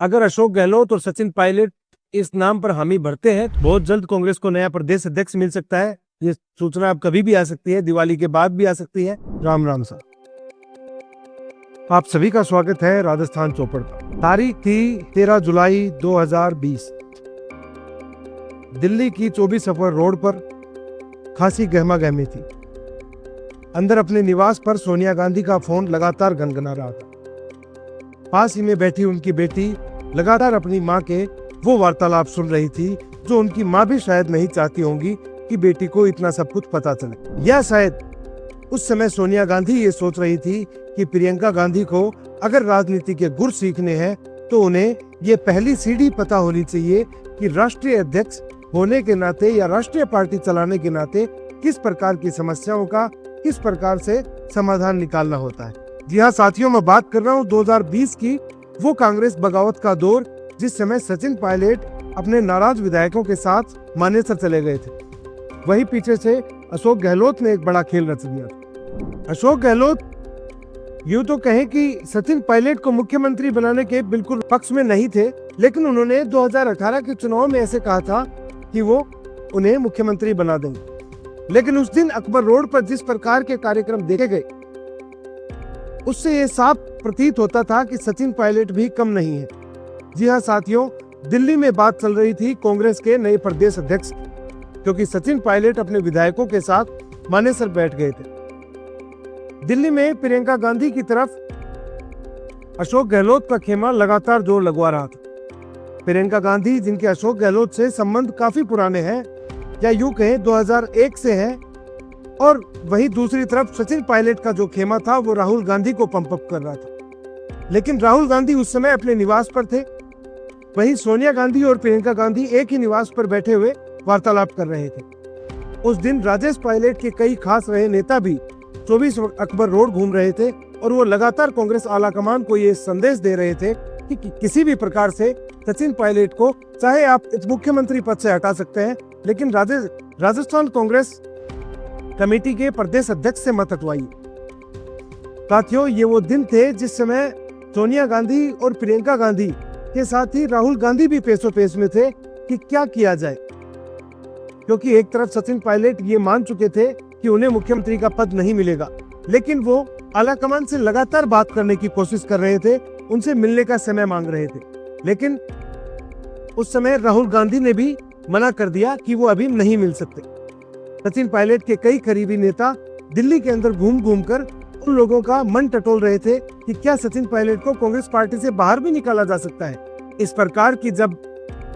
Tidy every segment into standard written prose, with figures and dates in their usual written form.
अगर अशोक गहलोत और सचिन पायलट इस नाम पर हामी भरते हैं तो बहुत जल्द कांग्रेस को नया प्रदेश अध्यक्ष मिल सकता है। ये सूचना अब कभी भी आ सकती है, दिवाली के बाद भी आ सकती है। राम राम सर, आप सभी का स्वागत है राजस्थान चौपड़ पर। तारीख थी 13 जुलाई 2020। दिल्ली की 24 सफर रोड पर खासी गहमा गहमी थी। अंदर अपने निवास पर सोनिया गांधी का फोन लगातार गनगना रहा था। पास ही में बैठी उनकी बेटी लगातार अपनी मां के वो वार्तालाप सुन रही थी जो उनकी मां भी शायद नहीं चाहती होंगी कि बेटी को इतना सब कुछ पता चले। या शायद उस समय सोनिया गांधी ये सोच रही थी कि प्रियंका गांधी को अगर राजनीति के गुर सीखने हैं तो उन्हें ये पहली सीढ़ी पता होनी चाहिए कि राष्ट्रीय अध्यक्ष होने के नाते या राष्ट्रीय पार्टी चलाने के नाते किस प्रकार की समस्याओं का किस प्रकार से समाधान निकालना होता है। जी हाँ साथियों, मैं बात कर रहा हूँ 2020 की वो कांग्रेस बगावत का दौर जिस समय सचिन पायलट अपने नाराज विधायकों के साथ मानेसर चले गए थे। वही पीछे से अशोक गहलोत ने एक बड़ा खेल रच दिया था। अशोक गहलोत यूं तो कहें कि सचिन पायलट को मुख्यमंत्री बनाने के बिल्कुल पक्ष में नहीं थे, लेकिन उन्होंने 2018 के चुनाव में ऐसे कहा था कि वो उन्हें मुख्यमंत्री बना देंगे। लेकिन उस दिन अकबर रोड पर जिस प्रकार के कार्यक्रम देखे गए उससे ये साफ प्रतीत होता था कि सचिन पायलट भी कम नहीं है। जी हाँ साथियों, दिल्ली में बात चल रही थी कांग्रेस के नए प्रदेश अध्यक्ष, क्योंकि सचिन पायलट अपने विधायकों के साथ मानेसर बैठ गए थे। दिल्ली में प्रियंका गांधी की तरफ अशोक गहलोत का खेमा लगातार जोर लगवा रहा था। प्रियंका गांधी जिनके अशोक गहलोत से संबंध काफी पुराने हैं, या यूं कहें 2001 से हैं, और वही दूसरी तरफ सचिन पायलट का जो खेमा था वो राहुल गांधी को पंप अप कर रहा था। लेकिन राहुल गांधी उस समय अपने निवास पर थे, वही सोनिया गांधी और प्रियंका गांधी एक ही निवास पर बैठे हुए वार्तालाप कर रहे थे। उस दिन राजेश पायलट के कई खास रहे नेता भी 24 अकबर रोड घूम रहे थे और वो लगातार कांग्रेस आलाकमान को ये संदेश दे रहे थे कि किसी भी प्रकार से सचिन पायलट को चाहे आप इस मुख्यमंत्री पद से हटा सकते हैं, लेकिन राजस्थान कांग्रेस कमेटी के प्रदेश अध्यक्ष से मत हटवाइए। साथियों, ये वो दिन थे जिस समय सोनिया गांधी और प्रियंका गांधी के साथ ही राहुल गांधी भी पेशो पेश में थे कि क्या किया जाए, क्योंकि एक तरफ सचिन पायलट ये मान चुके थे कि उन्हें मुख्यमंत्री का पद नहीं मिलेगा, लेकिन वो आलाकमान से लगातार बात करने की कोशिश कर रहे थे, उनसे मिलने का समय मांग रहे थे। लेकिन उस समय राहुल गांधी ने भी मना कर दिया कि वो अभी नहीं मिल सकते। सचिन पायलट के कई करीबी नेता दिल्ली के अंदर घूम घूम कर उन लोगों का मन टटोल रहे थे कि क्या सचिन पायलट को कांग्रेस पार्टी से बाहर भी निकाला जा सकता है। इस प्रकार की जब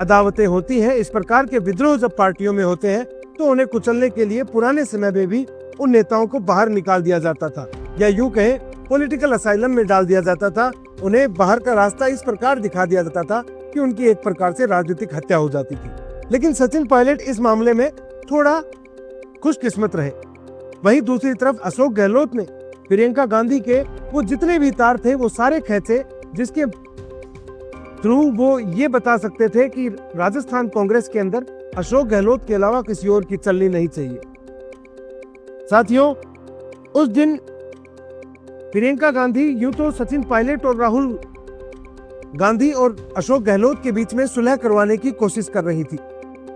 अदावतें होती हैं, इस प्रकार के विद्रोह जब पार्टियों में होते हैं, तो उन्हें कुचलने के लिए पुराने समय में भी उन नेताओं को बाहर निकाल दिया जाता था, या यूं कहें पॉलिटिकल असाइलम में डाल दिया जाता था। उन्हें बाहर का रास्ता इस प्रकार दिखा दिया जाता था कि उनकी एक प्रकार से राजनीतिक हत्या हो जाती थी। लेकिन सचिन पायलट इस मामले में थोड़ा खुशकिस्मत रहे। वहीं दूसरी तरफ अशोक गहलोत ने प्रियंका गांधी के वो जितने भी तार थे वो सारे खींचे, जिसके थ्रू वो ये बता सकते थे कि राजस्थान कांग्रेस के अंदर अशोक गहलोत के अलावा किसी और की चलनी नहीं चाहिए। साथियों, उस दिन प्रियंका गांधी यूं तो सचिन पायलट और राहुल गांधी और अशोक गहलोत के बीच में सुलह करवाने की कोशिश कर रही थी।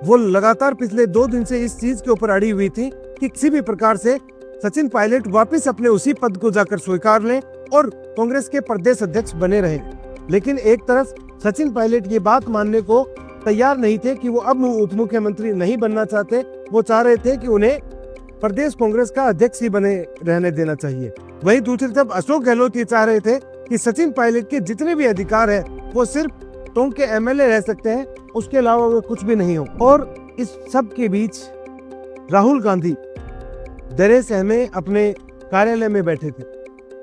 वो लगातार पिछले 2 दिन से इस चीज के ऊपर अड़ी हुई थी कि किसी भी प्रकार से सचिन पायलट वापस अपने उसी पद को जाकर स्वीकार लें और कांग्रेस के प्रदेश अध्यक्ष बने रहें। लेकिन एक तरफ सचिन पायलट ये बात मानने को तैयार नहीं थे कि वो अब उप मुख्यमंत्री नहीं बनना चाहते। वो चाह रहे थे कि उन्हें प्रदेश कांग्रेस का अध्यक्ष ही बने रहने देना चाहिए। वहीं दूसरी तरफ अशोक गहलोत ये चाह रहे थे कि सचिन पायलट के जितने भी अधिकार है वो सिर्फ टोंक के एमएलए रह सकते हैं, उसके अलावा वो कुछ भी नहीं हो। और इस सब के बीच राहुल गांधी दरे सहमे अपने कार्यालय में बैठे थे।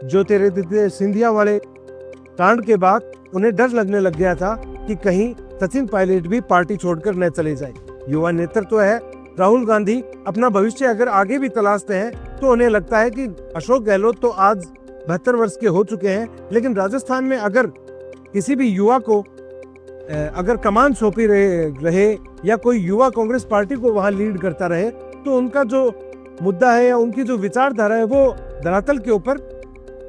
ज्योतिरादित्य सिंधिया वाले कांड के बाद उन्हें डर लगने लग गया था कि कहीं सचिन पायलट भी पार्टी छोड़कर न चले जाए। युवा नेतृत्व है, राहुल गांधी अपना भविष्य अगर आगे भी तलाशते हैं तो उन्हें लगता है कि अशोक गहलोत तो आज 72 वर्ष के हो चुके हैं, लेकिन राजस्थान में अगर किसी भी युवा को अगर कमान सौंपी रहे या कोई युवा कांग्रेस पार्टी को वहां लीड करता रहे तो उनका जो मुद्दा है या उनकी जो विचारधारा है वो धरातल के ऊपर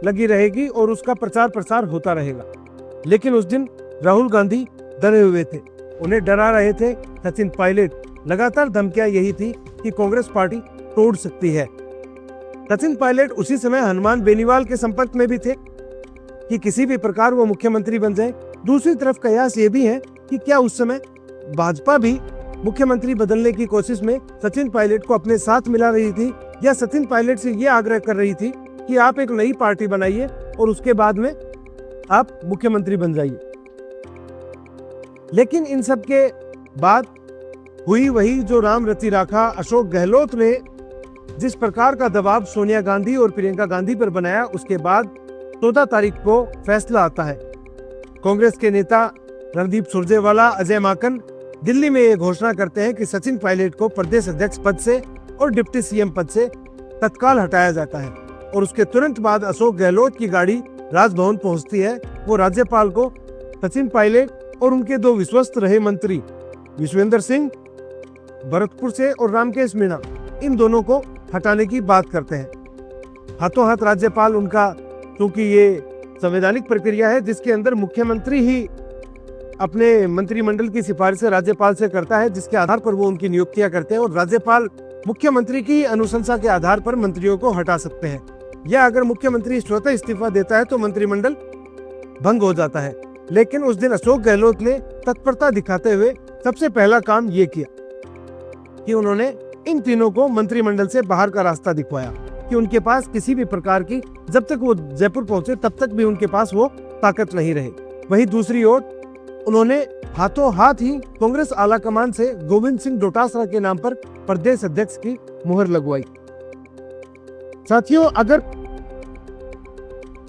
लगी रहेगी और उसका प्रचार प्रसार होता रहेगा। लेकिन उस दिन राहुल गांधी डरे हुए थे, उन्हें डरा रहे थे सचिन पायलट। लगातार धमकियां यही थी कि कांग्रेस पार्टी तोड़ सकती है। सचिन पायलट उसी समय हनुमान बेनीवाल के संपर्क में भी थे कि किसी भी प्रकार वो मुख्यमंत्री बन जाए। दूसरी तरफ कयास ये भी है कि क्या उस समय भाजपा भी मुख्यमंत्री बदलने की कोशिश में सचिन पायलट को अपने साथ मिला रही थी, या सचिन पायलट से ये आग्रह कर रही थी कि आप एक नई पार्टी बनाइए और उसके बाद में आप मुख्यमंत्री बन जाइए। लेकिन इन सब के बाद हुई वही जो राम रति राखा। अशोक गहलोत ने जिस प्रकार का दबाव सोनिया गांधी और प्रियंका गांधी पर बनाया, उसके बाद 14 तारीख को फैसला आता है। कांग्रेस के नेता रणदीप सुरजेवाला, अजय माकन दिल्ली में ये घोषणा करते हैं कि सचिन पायलट को प्रदेश अध्यक्ष पद से और डिप्टी सीएम पद से तत्काल हटाया जाता है। और उसके तुरंत बाद अशोक गहलोत की गाड़ी राजभवन पहुंचती है। वो राज्यपाल को सचिन पायलट और उनके 2 विश्वस्त रहे मंत्री विश्वेंद्र सिंह भरतपुर से और रामकेश मीणा, इन दोनों को हटाने की बात करते हैं। हाथों हाथ राज्यपाल उनका, क्योंकि ये संवैधानिक प्रक्रिया है जिसके अंदर मुख्यमंत्री ही अपने मंत्रिमंडल की सिफारिशें राज्यपाल से करता है, जिसके आधार पर वो उनकी नियुक्तियां करते हैं, और राज्यपाल मुख्यमंत्री की अनुशंसा के आधार पर मंत्रियों को हटा सकते हैं। या अगर मुख्यमंत्री स्वतः इस्तीफा देता है तो मंत्रिमंडल भंग हो जाता है। लेकिन उस दिन अशोक गहलोत ने तत्परता दिखाते हुए सबसे पहला काम ये किया कि उन्होंने इन तीनों को मंत्रिमंडल से बाहर का रास्ता दिखवाया कि उनके पास किसी भी प्रकार की, जब तक वो जयपुर पहुंचे तब तक भी उनके पास वो ताकत नहीं रही। वहीं दूसरी ओर उन्होंने हाथों हाथ ही कांग्रेस आलाकमान से गोविंद सिंह डोटासरा के नाम पर प्रदेश अध्यक्ष की मुहर लगवाई। साथियों, अगर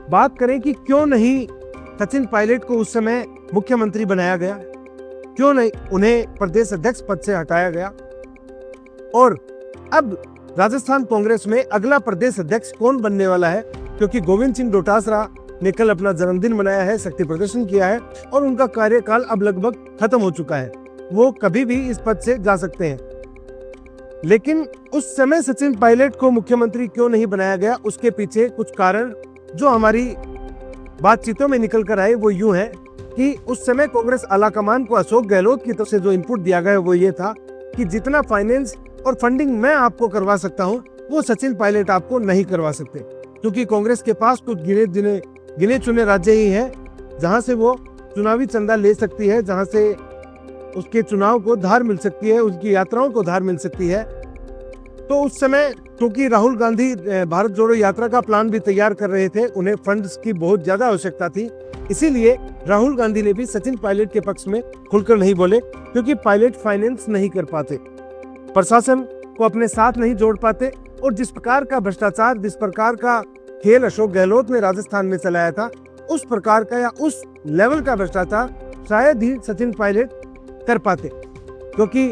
बात करें कि क्यों नहीं सचिन पायलट को उस समय मुख्यमंत्री बनाया गया, क्यों नहीं उन्हें प्रदेश अध्यक्ष पद से हटाया गया, और अब राजस्थान कांग्रेस में अगला प्रदेश अध्यक्ष कौन बनने वाला है, क्योंकि गोविंद सिंह डोटासरा ने कल अपना जन्मदिन मनाया है, शक्ति प्रदर्शन किया है और उनका कार्यकाल अब लगभग खत्म हो चुका है। वो कभी भी इस पद से जा सकते हैं। लेकिन उस समय सचिन पायलट को मुख्यमंत्री क्यों नहीं बनाया गया, उसके पीछे कुछ कारण जो हमारी बातचीतों में निकल कर आए वो यूं है कि उस समय कांग्रेस आलाकमान को अशोक गहलोत की तरफ से जो इनपुट दिया गया वो ये था कि जितना फाइनेंस और फंडिंग मैं आपको करवा सकता हूं वो सचिन पायलट आपको नहीं करवा सकते, क्योंकि कांग्रेस के पास कुछ गिने चुने राज्य ही हैं जहां से वो चुनावी चंदा ले सकती है, जहां से उसके चुनाव को धार मिल सकती है, उसकी यात्राओं को धार मिल सकती है। तो उस समय क्योंकि राहुल गांधी भारत जोड़ो यात्रा का प्लान भी तैयार कर रहे थे, उन्हें फंड्स की बहुत ज्यादा आवश्यकता थी, इसीलिए राहुल गांधी ने भी सचिन पायलट के पक्ष में खुलकर नहीं बोले, क्योंकि पायलट फाइनेंस नहीं कर पाते, प्रशासन को अपने साथ नहीं जोड़ पाते, और जिस प्रकार का भ्रष्टाचार, जिस प्रकार का खेल अशोक गहलोत ने राजस्थान में चलाया था, उस प्रकार का या उस लेवल का भ्रष्टाचार शायद ही सचिन पायलट कर पाते। क्योंकि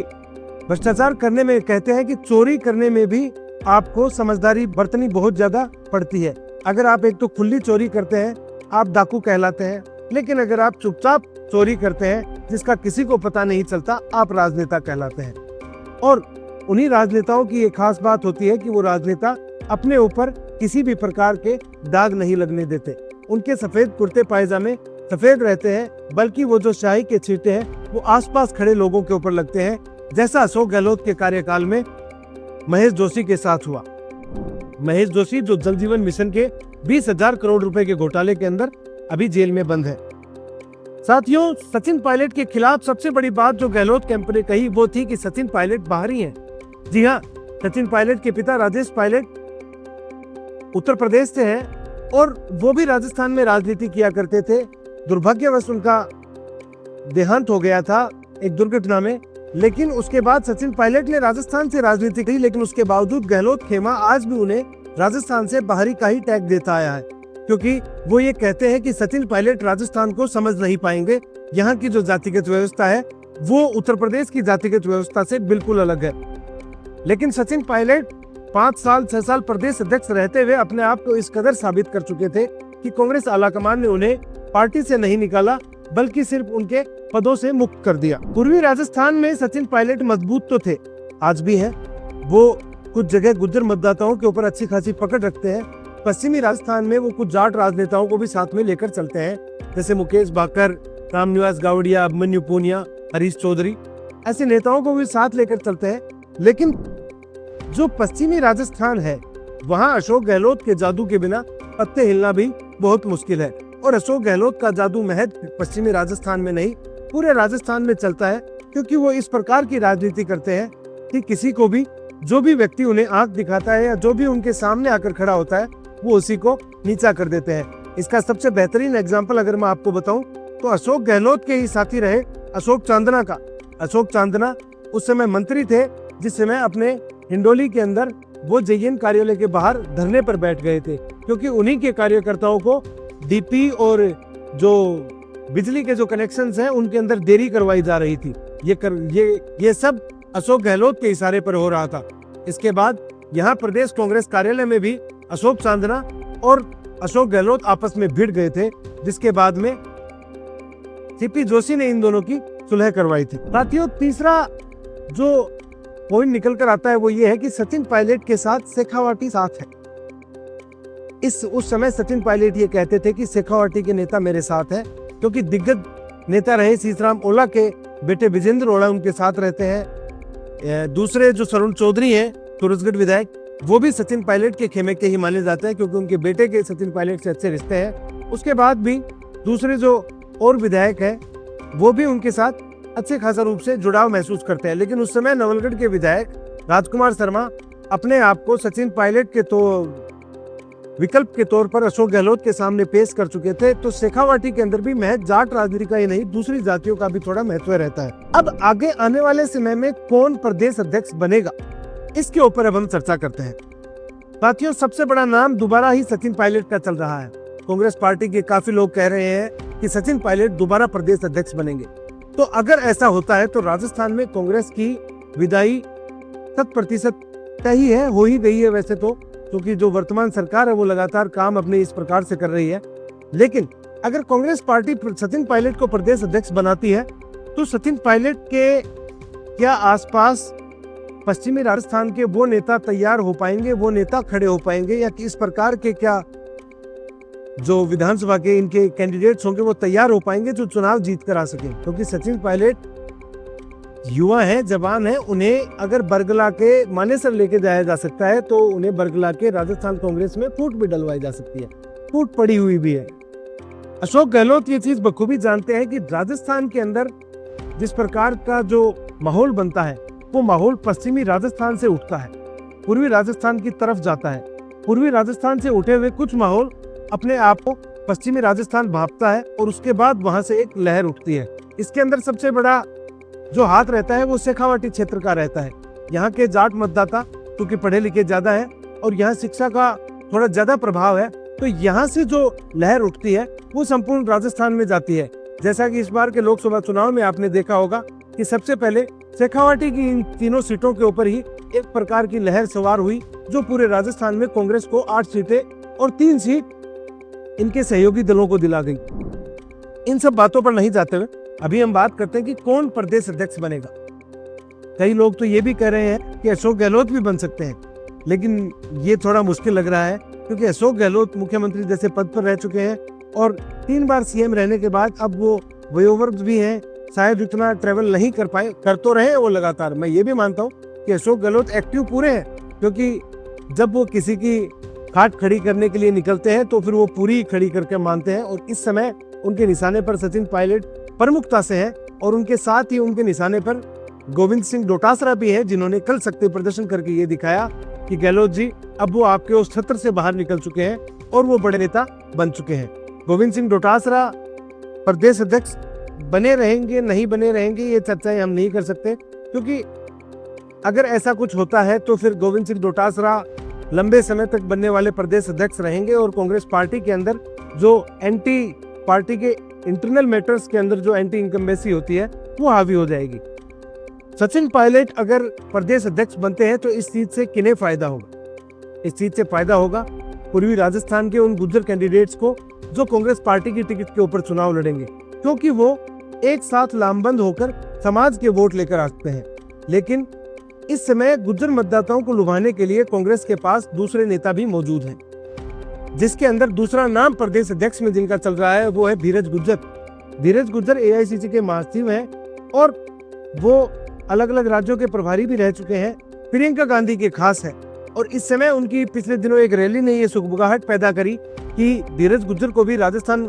भ्रष्टाचार करने में कहते हैं कि चोरी करने में भी आपको समझदारी बरतनी बहुत ज्यादा पड़ती है। अगर आप एक तो खुली चोरी करते हैं आप डाकू कहलाते हैं, लेकिन अगर आप चुपचाप चोरी करते हैं जिसका किसी को पता नहीं चलता, आप राजनेता कहलाते हैं। और उन्हीं राजनेताओं की एक खास बात होती है कि वो राजनेता अपने ऊपर किसी भी प्रकार के दाग नहीं लगने देते। उनके सफेद कुर्ते पायजामे सफेद रहते हैं, बल्कि वो जो स्याही के छींटे हैं वो आसपास खड़े लोगों के ऊपर लगते हैं, जैसा अशोक गहलोत के कार्यकाल में महेश जोशी के साथ हुआ। महेश जोशी जो जल जीवन मिशन के 20,000 करोड़ रुपए के घोटाले के अंदर अभी जेल में बंद है। साथियों, सचिन पायलट के खिलाफ सबसे बड़ी बात जो गहलोत कैंप ने कही वो थी कि सचिन पायलट बाहरी हैं। जी हाँ, सचिन पायलट के पिता राजेश पायलट उत्तर प्रदेश से हैं और वो भी राजस्थान में राजनीति किया करते थे। दुर्भाग्यवश उनका देहांत हो गया था एक दुर्घटना में, लेकिन उसके बाद सचिन पायलट ने राजस्थान से राजनीति की, लेकिन उसके बावजूद गहलोत खेमा आज भी उन्हें राजस्थान से बाहरी का ही टैग देता आया है, क्योंकि वो ये कहते हैं कि सचिन पायलट राजस्थान को समझ नहीं पाएंगे। यहाँ की जो जातिगत व्यवस्था है वो उत्तर प्रदेश की जातिगत व्यवस्था से बिल्कुल अलग है। लेकिन सचिन पायलट 5 साल 6 साल प्रदेश अध्यक्ष रहते हुए अपने आप को इस कदर साबित कर चुके थे कि कांग्रेस आलाकमान ने उन्हें पार्टी से नहीं निकाला, बल्कि सिर्फ उनके पदों से मुक्त कर दिया। पूर्वी राजस्थान में सचिन पायलट मजबूत तो थे, आज भी है। वो कुछ जगह गुज्जर मतदाताओं के ऊपर अच्छी खासी पकड़ रखते हैं। पश्चिमी राजस्थान में वो कुछ जाट राजनेताओं को भी साथ में लेकर चलते हैं, जैसे मुकेश भाकर, रामनिवास गावड़िया, अभिमन्यु पूनिया, हरीश चौधरी, ऐसे नेताओं को भी साथ लेकर चलते हैं। लेकिन जो पश्चिमी राजस्थान है वहां अशोक गहलोत के जादू के बिना पत्ते हिलना भी बहुत मुश्किल है। और अशोक गहलोत का जादू महज पश्चिमी राजस्थान में नहीं, पूरे राजस्थान में चलता है, क्योंकि वो इस प्रकार की राजनीति करते हैं कि किसी को भी, जो भी व्यक्ति उन्हें आंख दिखाता है या जो भी उनके सामने आकर खड़ा होता है, वो उसी को नीचा कर देते हैं। इसका सबसे बेहतरीन एग्जाम्पल अगर मैं आपको बताऊं तो अशोक गहलोत के ही साथी रहे अशोक चांदना का। अशोक चांदना उस समय मंत्री थे, जिस समय अपने हिंडोली के अंदर वो जेएन कार्यालय के बाहर धरने पर बैठ गए थे, क्योंकि उन्हीं के कार्यकर्ताओं को डीपी और जो बिजली के जो कनेक्शंस हैं उनके अंदर देरी करवाई जा रही थी। ये सब अशोक गहलोत के इशारे पर हो रहा था। इसके बाद यहाँ प्रदेश कांग्रेस कार्यालय में भी अशोक चांदना और अशोक गहलोत आपस में भिड़ गए थे, जिसके बाद में सीपी जोशी ने इन दोनों की सुलह करवाई थी। साथियों, तीसरा जो पॉइंट निकल कर आता है वो ये है कि सचिन पायलट के साथ शेखावाटी साथ है। उस समय सचिन पायलट ये कहते थे कि शेखावाटी के नेता मेरे साथ है, क्योंकि दिग्गज नेता रहे सीसराम ओला के बेटे विजेंद्र ओला उनके साथ रहते हैं। दूसरे जो सरुण चौधरी हैं सूरजगढ़ विधायक, वो भी सचिन पायलट के खेमे के ही माने जाते हैं, क्योंकि उनके बेटे के सचिन पायलट से अच्छे रिश्ते हैं। उसके बाद भी दूसरे जो और विधायक हैं वो भी उनके साथ अच्छे खासा रूप से जुड़ाव महसूस करते हैं। लेकिन उस समय नवलगढ़ के विधायक राजकुमार शर्मा अपने आप को सचिन पायलट के विकल्प के तौर पर अशोक गहलोत के सामने पेश कर चुके थे। तो शेखावाटी के अंदर भी महज जाट राजनीति का ही नहीं, दूसरी जातियों का भी थोड़ा महत्व रहता है। अब आगे आने वाले समय में कौन प्रदेश अध्यक्ष बनेगा, इसके ऊपर अब हम चर्चा करते हैं। साथियों, सबसे बड़ा नाम दोबारा ही सचिन पायलट का चल रहा है। कांग्रेस पार्टी के काफी लोग कह रहे हैं कि सचिन पायलट दोबारा प्रदेश अध्यक्ष बनेंगे। तो अगर ऐसा होता है तो राजस्थान में कांग्रेस की विदाई 100% तय ही है, हो ही गई है वैसे तो, क्योंकि जो वर्तमान सरकार है वो लगातार काम अपने इस प्रकार से कर रही है। लेकिन अगर कांग्रेस पार्टी सचिन पायलट को प्रदेश अध्यक्ष बनाती है तो सचिन पायलट के क्या आसपास पश्चिमी राजस्थान के वो नेता तैयार हो पाएंगे, वो नेता खड़े हो पाएंगे, या किस प्रकार के क्या जो विधानसभा के इनके कैंडिडेट्स होंगे वो तैयार हो पाएंगे जो चुनाव जीत कर आ सके। क्योंकि सचिन पायलट युवा है, जवान है, उन्हें अगर बरगला के मानेसर लेके जाया जा सकता है तो उन्हें बरगला के राजस्थान कांग्रेस में फूट भी डलवाई जा सकती है, फूट पड़ी हुई भी है। अशोक गहलोत ये चीज बखूबी जानते हैं कि राजस्थान के अंदर जिस प्रकार का जो माहौल बनता है वो माहौल पश्चिमी राजस्थान से उठता है, पूर्वी राजस्थान की तरफ जाता है। पूर्वी राजस्थान से उठे हुए कुछ माहौल अपने आप को पश्चिमी राजस्थान भांपता है और उसके बाद वहां से एक लहर उठती है। इसके अंदर सबसे बड़ा जो हाथ रहता है वो शेखावाटी क्षेत्र का रहता है। यहाँ के जाट मतदाता क्योंकि पढ़े लिखे ज्यादा है और यहाँ शिक्षा का थोड़ा ज्यादा प्रभाव है, तो यहाँ से जो लहर उठती है वो संपूर्ण राजस्थान में जाती है। जैसा कि इस बार के लोकसभा चुनाव में आपने देखा होगा कि सबसे पहले शेखावाटी की इन तीनों सीटों के ऊपर ही एक प्रकार की लहर सवार हुई, जो पूरे राजस्थान में कांग्रेस को 8 सीटें और 3 सीट इनके सहयोगी दलों को दिला गई। इन सब बातों पर नहीं जाते हुए अभी हम बात करते हैं कि कौन प्रदेश अध्यक्ष बनेगा। कई लोग तो ये भी कह रहे हैं कि अशोक गहलोत भी बन सकते हैं, लेकिन ये थोड़ा मुश्किल लग रहा है, क्योंकि अशोक गहलोत मुख्यमंत्री जैसे पद पर रह चुके हैं और 3 बार सीएम रहने के बाद अब वो वयोवृद्ध भी हैं, शायद इतना ट्रेवल नहीं कर पाए। कर तो रहे हैं वो लगातार, मैं ये भी मानता हूँ कि अशोक गहलोत एक्टिव पूरे हैं, क्योंकि जब वो किसी की खाट खड़ी करने के लिए निकलते हैं तो फिर वो पूरी खड़ी करके मानते हैं। और इस समय उनके निशाने पर सचिन पायलट प्रमुखता से है और उनके साथ ही उनके निशाने पर गोविंद सिंह डोटासरा भी है, जिन्होंने कल शक्ति प्रदर्शन करके ये दिखाया कि गहलोत जी अब वो आपके उस छत्र से बाहर निकल चुके हैं और वो बड़े नेता बन चुके हैं। गोविंद सिंह डोटासरा प्रदेश अध्यक्ष बने रहेंगे नहीं बने रहेंगे ये चर्चाएं हम नहीं कर सकते, क्योंकि अगर ऐसा कुछ होता है तो फिर गोविंद सिंह डोटासरा लंबे समय तक बनने वाले प्रदेश अध्यक्ष रहेंगे और कांग्रेस पार्टी के अंदर जो एंटी पार्टी के इंटरनल मैटर्स के अंदर जो एंटी इनकम्बेंसी होती है वो हावी हो जाएगी। सचिन पायलट अगर प्रदेश अध्यक्ष बनते हैं तो इस चीज से किन्हें फायदा होगा? इस चीज से फायदा होगा पूर्वी राजस्थान के उन गुज्जर कैंडिडेट्स को जो कांग्रेस पार्टी की टिकट के ऊपर चुनाव लड़ेंगे, क्योंकि वो एक साथ लामबंद होकर समाज के वोट लेकर आते हैं। लेकिन इस समय गुज्जर मतदाताओं को लुभाने के लिए कांग्रेस के पास दूसरे नेता भी मौजूद हैं, जिसके अंदर दूसरा नाम प्रदेश अध्यक्ष में जिनका चल रहा है वो है धीरज गुज्जर। धीरज गुज्जर एआईसीसी के महासचिव हैं और वो अलग अलग राज्यों के प्रभारी भी रह चुके हैं। प्रियंका गांधी के खास है और इस समय उनकी पिछले दिनों एक रैली ने ये सुगबुगाहट पैदा करी कि धीरज गुज्जर को भी राजस्थान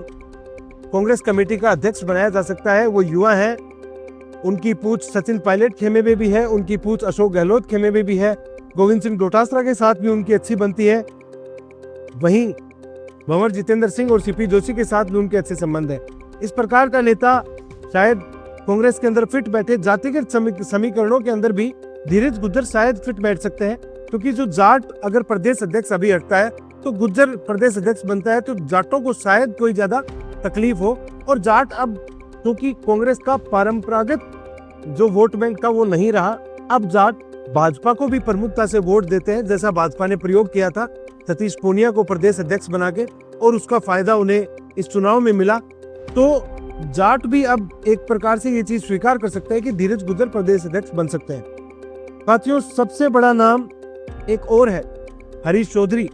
कांग्रेस कमेटी का अध्यक्ष बनाया जा सकता है। वो युवा हैं, उनकी पूछ सचिन पायलट खेमे में भी है, उनकी पूछ अशोक गहलोत खेमे में भी है, गोविंद सिंह डोटासरा के साथ भी उनकी अच्छी बनती है, वहीं भंवर जितेंद्र सिंह और सीपी जोशी के साथ भी उनके अच्छे संबंध है। इस प्रकार का नेता शायद कांग्रेस के अंदर फिट बैठे। जातिगत समीकरणों के अंदर भी धीरज गुज्जर शायद फिट बैठ सकते हैं, क्योंकि जो जाट अगर प्रदेश अध्यक्ष अभी हटता है तो गुज्जर प्रदेश अध्यक्ष बनता है, तो जाटों को शायद कोई ज्यादा तकलीफ हो। और जाट अब क्योंकि कांग्रेस का परंपरागत जो वोट बैंक था वो नहीं रहा, अब जाट भाजपा को भी प्रमुखता से वोट देते हैं, जैसा भाजपा ने प्रयोग किया था सतीश पूनिया को प्रदेश अध्यक्ष बना के, और उसका फायदा उन्हें इस चुनाव में मिला। तो जाट भी अब एक प्रकार से ये चीज स्वीकार कर सकते हैं कि धीरज गुज्जर प्रदेश अध्यक्ष बन सकते हैं। साथियों, सबसे बड़ा नाम एक और है, हरीश चौधरी,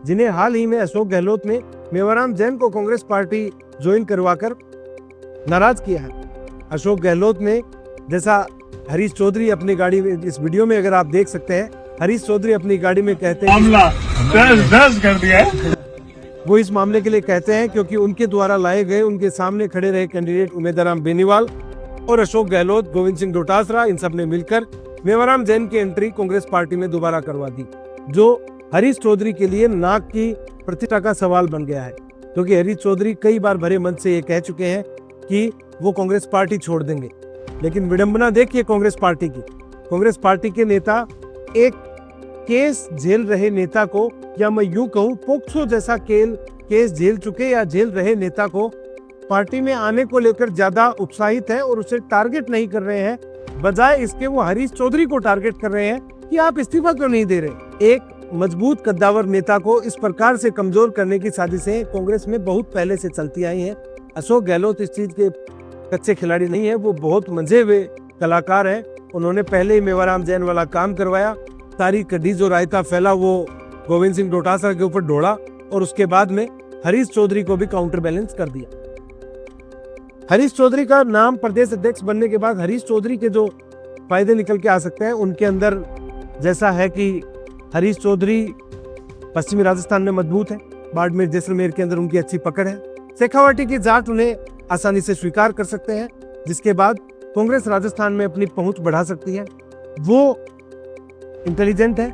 जिन्हें हाल ही में अशोक गहलोत ने मेवाराम जैन को कांग्रेस पार्टी ज्वाइन करवाकर नाराज किया है। अशोक गहलोत ने, जैसा हरीश चौधरी अपनी गाड़ी में, इस वीडियो में अगर आप देख सकते हैं, हरीश चौधरी अपनी गाड़ी में कहते हैं मामला दर्ज कर दिया है। वो इस मामले के लिए कहते हैं क्योंकि उनके द्वारा लाए गए, उनके सामने खड़े रहे कैंडिडेट उमेदराम बेनीवाल और अशोक गहलोत, गोविंद सिंह डोटासरा, इन सब ने मिलकर मेवाराम जैन की एंट्री कांग्रेस पार्टी में दोबारा करवा दी, जो हरीश चौधरी के लिए नाक की प्रतिष्ठा का सवाल बन गया है। क्योंकि हरीश चौधरी कई बार भरे मन से ये कह चुके हैं कि वो कांग्रेस पार्टी छोड़ देंगे, लेकिन विडंबना देखिए कांग्रेस पार्टी की। कांग्रेस पार्टी के नेता एक केस झेल रहे नेता को, या मैं यूं कहूं पोक्सो जैसा केस झेल चुके या झेल रहे नेता को पार्टी में आने को लेकर ज्यादा उत्साहित है और उसे टारगेट नहीं कर रहे हैं। बजाय इसके वो हरीश चौधरी को टारगेट कर रहे हैं कि आप इस्तीफा क्यों नहीं दे रहे। एक मजबूत कद्दावर नेता को इस प्रकार से कमजोर करने की साजिशें कांग्रेस में बहुत पहले से चलती आई हैं। अशोक गहलोत इस चीज के कच्चे खिलाड़ी नहीं है, वो बहुत मंझे हुए कलाकार हैं। उन्होंने पहले ही मेवाराम जैन वाला काम करवाया, सारी कड़ी जो रायता फैला वो गोविंद सिंह डोटासरा के ऊपर ढोड़ा और उसके बाद में हरीश चौधरी को भी काउंटर बैलेंस कर दिया। हरीश चौधरी का नाम प्रदेश अध्यक्ष बनने के बाद हरीश चौधरी के जो फायदे निकल के आ सकते हैं उनके अंदर जैसा है कि हरीश चौधरी पश्चिमी राजस्थान में मजबूत है, बाड़मेर जैसलमेर के अंदर उनकी अच्छी पकड़ है, शेखावाटी की जाट उन्हें आसानी से स्वीकार कर सकते हैं, जिसके बाद कांग्रेस राजस्थान में अपनी पहुंच बढ़ा सकती है। वो इंटेलिजेंट है,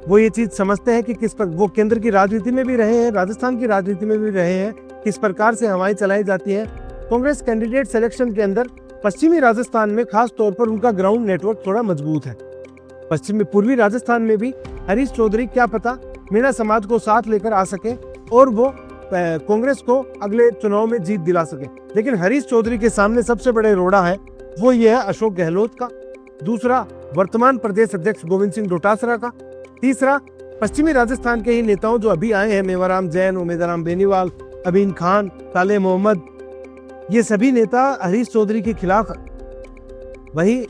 वो ये चीज समझते हैं कि किस पर, वो केंद्र की राजनीति में भी रहे हैं, राजस्थान की राजनीति में भी रहे हैं, किस प्रकार से हवाएं चलाई जाती है। कांग्रेस कैंडिडेट सिलेक्शन के अंदर पश्चिमी राजस्थान में खास तौर पर उनका ग्राउंड नेटवर्क थोड़ा मजबूत है। पश्चिमी पूर्वी राजस्थान में भी हरीश चौधरी क्या पता मीणा समाज को साथ लेकर आ सके और वो कांग्रेस को अगले चुनाव में जीत दिला सके। लेकिन हरीश चौधरी के सामने सबसे बड़े रोड़ा है वो ये है अशोक गहलोत का, दूसरा वर्तमान प्रदेश अध्यक्ष गोविंद सिंह डोटासरा का, तीसरा पश्चिमी राजस्थान के ही नेताओं जो अभी आए हैं, मेवाराम जैन, उमेदराम बेनीवाल, अबीन खान, ताले मोहम्मद, ये सभी नेता हरीश चौधरी के खिलाफ है। वही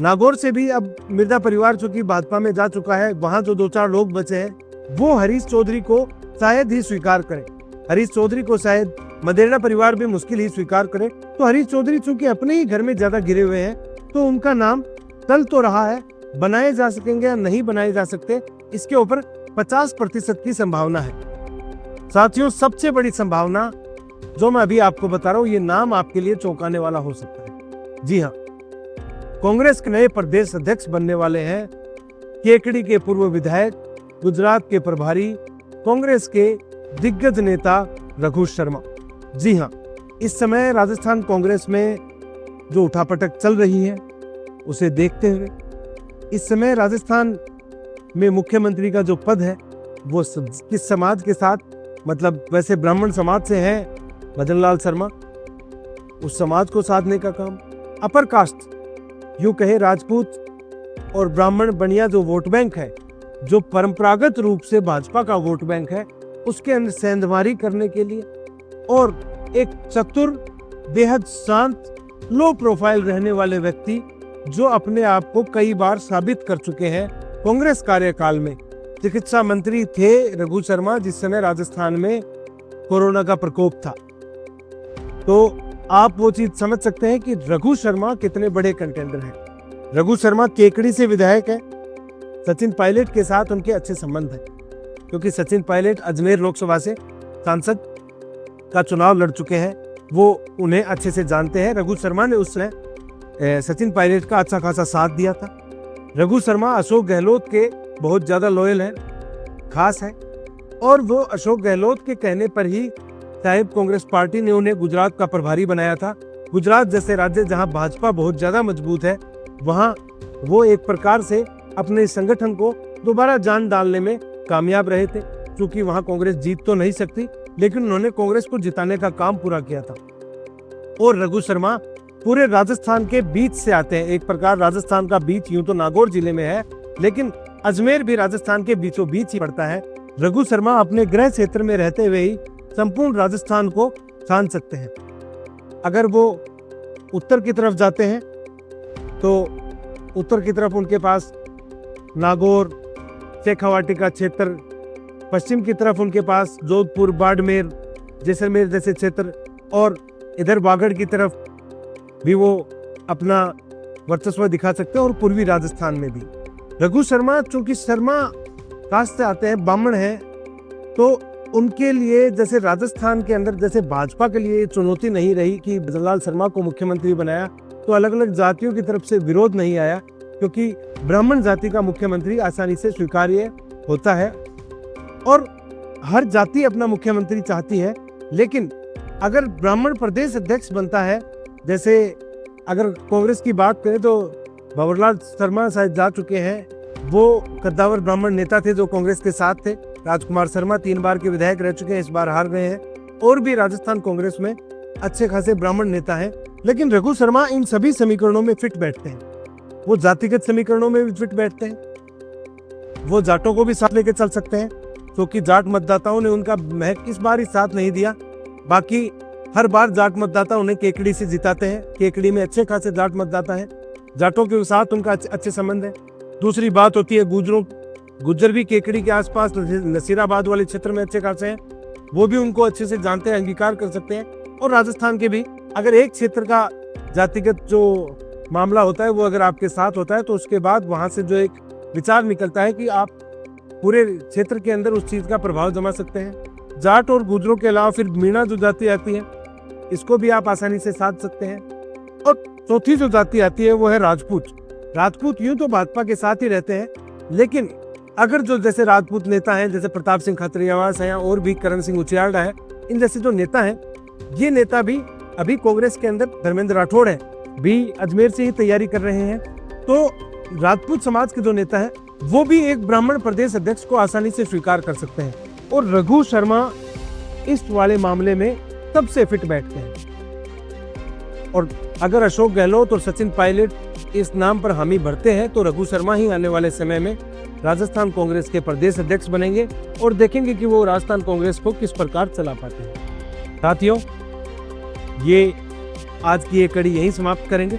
नागौर से भी अब मिर्जा परिवार चूंकि भाजपा में जा चुका है, वहां जो 2-4 लोग बचे हैं वो हरीश चौधरी को शायद ही स्वीकार करें। हरीश चौधरी को शायद मदेरणा परिवार भी मुश्किल ही स्वीकार करे। तो हरीश चौधरी चूंकि अपने ही घर में ज्यादा घिरे हुए हैं तो उनका नाम चल तो रहा है, बनाए जा सकेंगे या नहीं बनाए जा सकते इसके ऊपर 50% की संभावना है। साथियों, सबसे बड़ी संभावना जो मैं अभी आपको बता रहा हूं, ये नाम आपके लिए चौंकाने वाला हो सकता है। जी हाँ, कांग्रेस के नए प्रदेश अध्यक्ष बनने वाले हैं केकड़ी के पूर्व विधायक, गुजरात के प्रभारी, कांग्रेस के दिग्गज नेता रघु शर्मा। जी हाँ, इस समय राजस्थान कांग्रेस में जो उठापटक चल रही है उसे देखते हुए इस समय राजस्थान में मुख्यमंत्री का जो पद है वो किस समाज के साथ, मतलब वैसे ब्राह्मण समाज से है भजन लाल शर्मा, उस समाज को साधने का काम, अपर कास्ट यूं कहे राजपूत और ब्राह्मण बनिया जो वोट बैंक है, जो परंपरागत रूप से भाजपा का वोट बैंक है, उसके अंदर सेंधमारी करने के लिए और एक चतुर, बेहद शांत, लो प्रोफाइल रहने वाले व्यक्ति जो अपने आप को कई बार साबित कर चुके हैं कांग्रेस कार्यकाल में। चिकित्सा मंत्री थे रघु शर्मा जिस समय राजस्थान में कोरोना का प्रकोप था। तो आप वो चीज समझ सकते हैं कि रघु शर्मा कितने बड़े कंटेंडर हैं। रघु शर्मा केकड़ी से विधायक है। सचिन पायलट के साथ उनके अच्छे संबंध हैं, क्योंकि सचिन पायलट अजमेर लोकसभा से सांसद का चुनाव लड़ चुके हैं, वो उन्हें अच्छे से जानते हैं। रघु शर्मा ने उसने सचिन पायलट का अच्छा खासा साथ दिया था। रघु शर्मा अशोक गहलोत के बहुत ज़्यादा लॉयल हैं, खास है, और वो अशोक गहलोत के कहने पर ही शायद कांग्रेस पार्टी ने उन्हें गुजरात का प्रभारी बनाया था। गुजरात जैसे राज्य जहां भाजपा बहुत ज़्यादा मजबूत है, वहां वो एक प्रकार से अपने संगठन को दोबारा जान डालने में कामयाब रहे थे। क्योंकि वहां कांग्रेस जीत तो नहीं सकती, लेकिन उन्होंने कांग्रेस को जिताने का काम पूरा किया था। और रघु शर्मा पूरे राजस्थान के बीच से आते हैं। एक प्रकार राजस्थान का बीच यूं तो नागौर जिले में है, लेकिन अजमेर भी राजस्थान के बीचों बीच ही पड़ता है। रघु शर्मा अपने गृह क्षेत्र में रहते हुए ही संपूर्ण राजस्थान को छान सकते हैं। अगर वो उत्तर की तरफ जाते हैं तो उत्तर की तरफ उनके पास नागौर, शेखावाटी का क्षेत्र, पश्चिम की तरफ उनके पास जोधपुर, बाड़मेर, जैसलमेर जैसे क्षेत्र, और इधर बागड़ की तरफ भी वो अपना वर्चस्व दिखा सकते हैं, और पूर्वी राजस्थान में भी। रघु शर्मा चूंकि शर्मा कास्ट से आते हैं, ब्राह्मण हैं, तो उनके लिए जैसे राजस्थान के अंदर जैसे भाजपा के लिए चुनौती नहीं रही कि जवाहरलाल शर्मा को मुख्यमंत्री बनाया, तो अलग अलग जातियों की तरफ से विरोध नहीं आया, क्योंकि ब्राह्मण जाति का मुख्यमंत्री आसानी से स्वीकार्य होता है और हर जाति अपना मुख्यमंत्री चाहती है। लेकिन अगर ब्राह्मण प्रदेश अध्यक्ष बनता है, जैसे अगर कांग्रेस की बात करें तो भंवरलाल शर्मा शायद जा चुके हैं, वो कद्दावर ब्राह्मण नेता थे जो कांग्रेस के साथ थे। राजकुमार शर्मा 3 बार के विधायक रह चुके हैं, इस बार हार गए हैं। और भी राजस्थान कांग्रेस में अच्छे खासे ब्राह्मण नेता हैं, लेकिन रघु शर्मा इन सभी समीकरणों में फिट बैठते हैं। वो जातिगत समीकरणों में भी फिट बैठते हैं, वो जाटों को भी साथ लेके चल सकते हैं, क्योंकि जाट मतदाताओं ने उनका महक इस बार ही साथ नहीं दिया। बाकी हर बार जाट मतदाता उन्हें केकड़ी से जिताते हैं। केकड़ी में अच्छे खासे जाट मतदाता हैं, जाटों के साथ उनका अच्छे संबंध है। दूसरी बात होती है गुजरों, गुज्जर भी केकड़ी के आसपास नसीराबाद वाले क्षेत्र में अच्छे खासे हैं, वो भी उनको अच्छे से जानते हैं, अंगीकार कर सकते हैं। और राजस्थान के भी अगर एक क्षेत्र का जातिगत जो मामला होता है वो अगर आपके साथ होता है, तो उसके बाद वहां से जो एक विचार निकलता है कि आप पूरे क्षेत्र के अंदर उस चीज का प्रभाव जमा सकते हैं। जाट और गुजरों के अलावा फिर मीणा जो जाति आती है, इसको भी आप आसानी से साध सकते हैं। और चौथी जो जाति आती है वो है राजपूत। राजपूत यूं तो भाजपा के साथ ही रहते हैं, लेकिन अगर जो जैसे राजपूत नेता हैं, जैसे प्रताप सिंह खाचरियावास है और भी करण सिंह उचियार्डा है, इन जैसे जो नेता हैं, ये नेता भी अभी कांग्रेस के अंदर धर्मेंद्र राठौड़ है, भी अजमेर से ही तैयारी कर रहे हैं। तो राजपूत समाज के जो नेता हैं वो भी एक ब्राह्मण प्रदेश अध्यक्ष को आसानी से स्वीकार कर सकते हैं। और रघु शर्मा इस वाले मामले में सबसे फिट बैठते हैं। और अगर अशोक गहलोत और सचिन पायलट इस नाम पर हामी भरते हैं, तो रघु शर्मा ही आने वाले समय में राजस्थान कांग्रेस के प्रदेश अध्यक्ष बनेंगे, और देखेंगे कि वो राजस्थान कांग्रेस को किस प्रकार चला पाते हैं। साथियों, ये आज की ये कड़ी यहीं समाप्त करेंगे।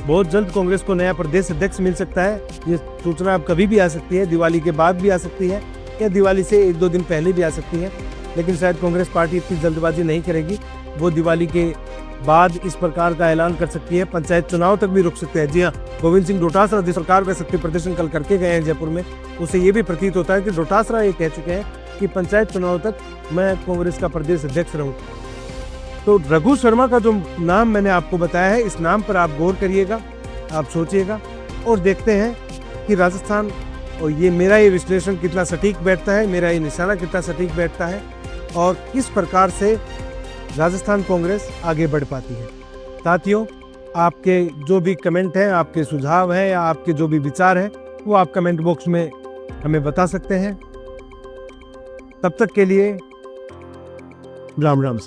बहुत जल्द कांग्रेस को नया प्रदेश अध्यक्ष मिल सकता है। ये सूचना अब कभी भी आ सकती है, दिवाली के बाद भी आ सकती है, या दिवाली से 1-2 दिन पहले भी आ सकती है। लेकिन शायद कांग्रेस पार्टी इतनी जल्दबाजी नहीं करेगी, वो दिवाली के बाद इस प्रकार का ऐलान कर सकती है। पंचायत चुनाव तक भी रुक सकते हैं। जी हाँ, गोविंद सिंह डोटासरा जिस प्रकार का शक्ति प्रदर्शन कल करके गए हैं जयपुर में, उससे ये भी प्रतीत होता है कि डोटासरा ये कह चुके हैं कि पंचायत चुनाव तक मैं कांग्रेस का प्रदेश अध्यक्ष रहूँ। तो रघु शर्मा का जो नाम मैंने आपको बताया है, इस नाम पर आप गौर करिएगा, आप सोचिएगा, और देखते हैं कि राजस्थान, और ये मेरा ये विश्लेषण कितना सटीक बैठता है, मेरा ये निशाना कितना सटीक बैठता है, और किस प्रकार से राजस्थान कांग्रेस आगे बढ़ पाती है। साथियों, आपके जो भी कमेंट हैं, आपके सुझाव हैं, या आपके जो भी विचार हैं, वो आप कमेंट बॉक्स में हमें बता सकते हैं। तब तक के लिए राम राम।